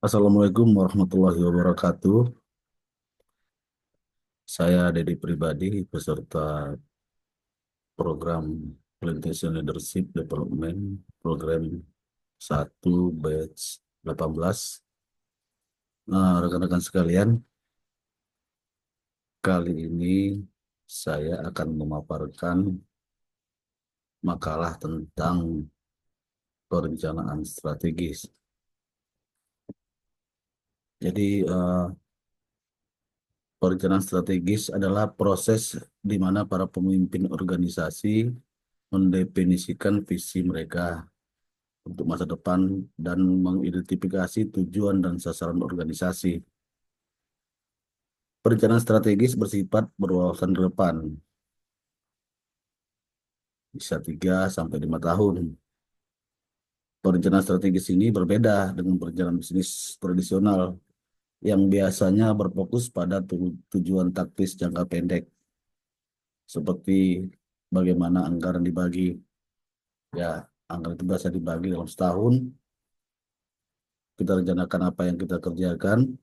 Assalamualaikum warahmatullahi wabarakatuh. Saya Dedi Pribadi, peserta program Plantation Leadership Development, program 1 batch 18. Nah, rekan-rekan sekalian, kali ini saya akan memaparkan makalah tentang perencanaan strategis. Jadi, perencanaan strategis adalah proses di mana para pemimpin organisasi mendefinisikan visi mereka untuk masa depan dan mengidentifikasi tujuan dan sasaran organisasi. Perencanaan strategis bersifat berwawasan ke depan, bisa 3 sampai 5 tahun. Perencanaan strategis ini berbeda dengan perencanaan bisnis tradisional yang biasanya berfokus pada tujuan taktis jangka pendek, seperti bagaimana anggaran dibagi. Ya, anggaran itu biasa dibagi dalam setahun, kita rencanakan apa yang kita kerjakan,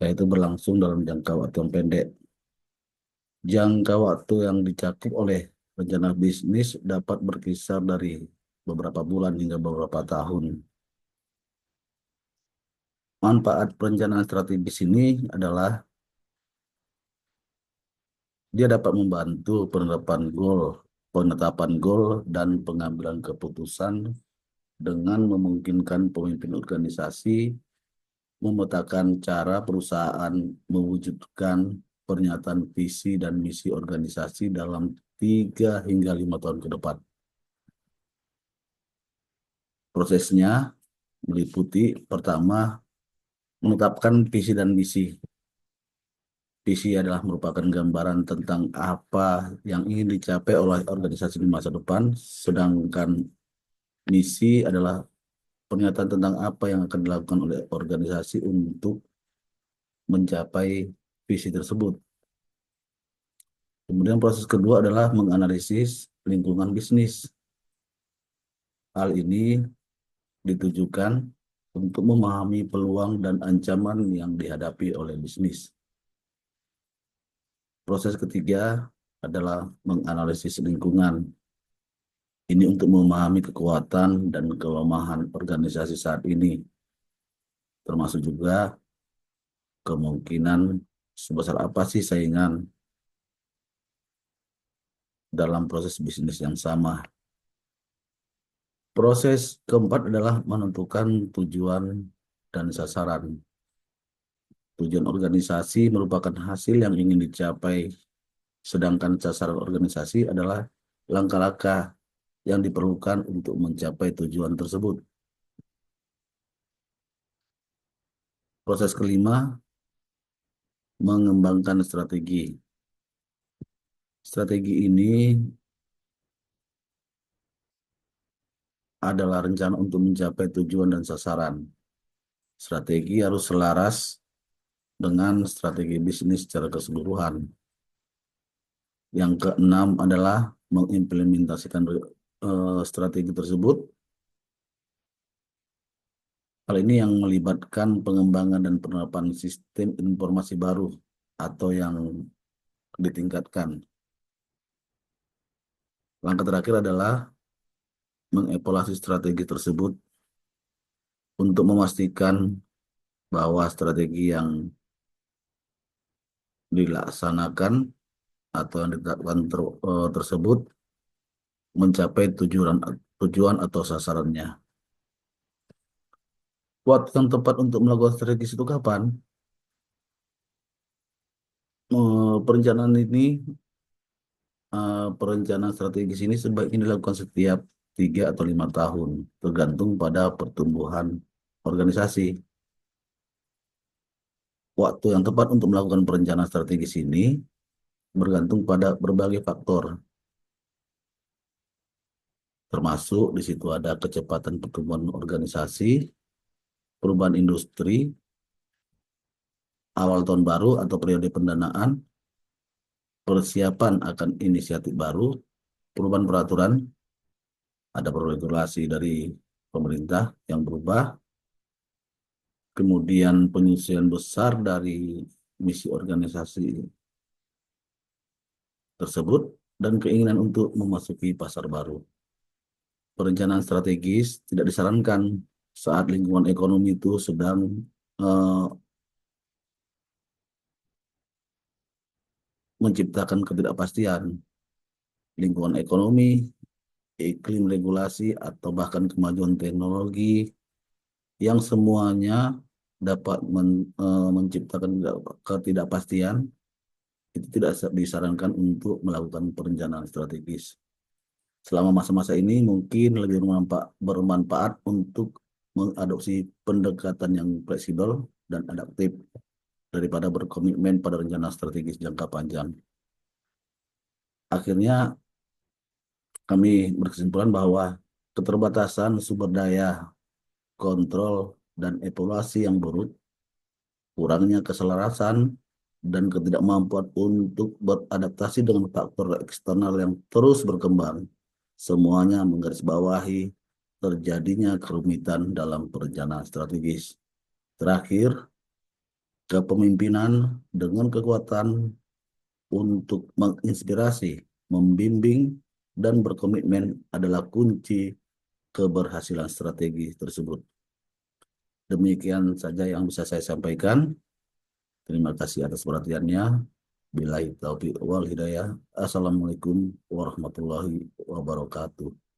yaitu berlangsung dalam jangka waktu yang pendek. Jangka waktu yang dicakup oleh rencana bisnis dapat berkisar dari beberapa bulan hingga beberapa tahun. Manfaat perencanaan strategis ini adalah dia dapat membantu penetapan goal dan pengambilan keputusan dengan memungkinkan pemimpin organisasi memetakan cara perusahaan mewujudkan pernyataan visi dan misi organisasi dalam 3 hingga 5 tahun ke depan. Prosesnya meliputi pertama, menetapkan visi dan misi. Visi adalah merupakan gambaran tentang apa yang ingin dicapai oleh organisasi di masa depan, sedangkan misi adalah pernyataan tentang apa yang akan dilakukan oleh organisasi untuk mencapai visi tersebut. Kemudian proses kedua adalah menganalisis lingkungan bisnis. Hal ini ditujukan untuk memahami peluang dan ancaman yang dihadapi oleh bisnis. Proses ketiga adalah menganalisis lingkungan. Ini untuk memahami kekuatan dan kelemahan organisasi saat ini, termasuk juga kemungkinan sebesar apa sih saingan dalam proses bisnis yang sama. Proses keempat adalah menentukan tujuan dan sasaran. Tujuan organisasi merupakan hasil yang ingin dicapai, sedangkan sasaran organisasi adalah langkah-langkah yang diperlukan untuk mencapai tujuan tersebut. Proses kelima, mengembangkan strategi. Strategi ini adalah rencana untuk mencapai tujuan dan sasaran. Strategi harus selaras dengan strategi bisnis secara keseluruhan. Yang keenam adalah mengimplementasikan strategi tersebut. Hal ini yang melibatkan pengembangan dan penerapan sistem informasi baru atau yang ditingkatkan. Langkah terakhir adalah mengevaluasi strategi tersebut untuk memastikan bahwa strategi yang dilaksanakan atau yang ditetapkan tersebut mencapai tujuan atau sasarannya. Waktu yang tepat untuk melakukan strategi itu kapan? Perencanaan strategis ini sebaiknya dilakukan setiap 3 atau 5 tahun, tergantung pada pertumbuhan organisasi. Waktu yang tepat untuk melakukan perencanaan strategis ini bergantung pada berbagai faktor, termasuk di situ ada kecepatan pertumbuhan organisasi, perubahan industri, awal tahun baru atau periode pendanaan, persiapan akan inisiatif baru, perubahan peraturan, ada regulasi dari pemerintah yang berubah, kemudian penyusunan besar dari misi organisasi tersebut, dan keinginan untuk memasuki pasar baru. Perencanaan strategis tidak disarankan saat lingkungan ekonomi itu sedang eh, menciptakan ketidakpastian. Lingkungan ekonomi, iklim regulasi, atau bahkan kemajuan teknologi yang semuanya dapat menciptakan ketidakpastian, itu tidak disarankan untuk melakukan perencanaan strategis. Selama masa-masa ini mungkin lebih bermanfaat untuk mengadopsi pendekatan yang fleksibel dan adaptif daripada berkomitmen pada rencana strategis jangka panjang. Akhirnya kami berkesimpulan bahwa keterbatasan sumber daya, kontrol, dan evaluasi yang buruk, kurangnya keselarasan, dan ketidakmampuan untuk beradaptasi dengan faktor eksternal yang terus berkembang, semuanya menggarisbawahi terjadinya kerumitan dalam perencanaan strategis. Terakhir, kepemimpinan dengan kekuatan untuk menginspirasi, membimbing, dan berkomitmen adalah kunci keberhasilan strategi tersebut. Demikian saja yang bisa saya sampaikan. Terima kasih atas perhatiannya. Billahi taufiq wal hidayah. Assalamualaikum warahmatullahi wabarakatuh.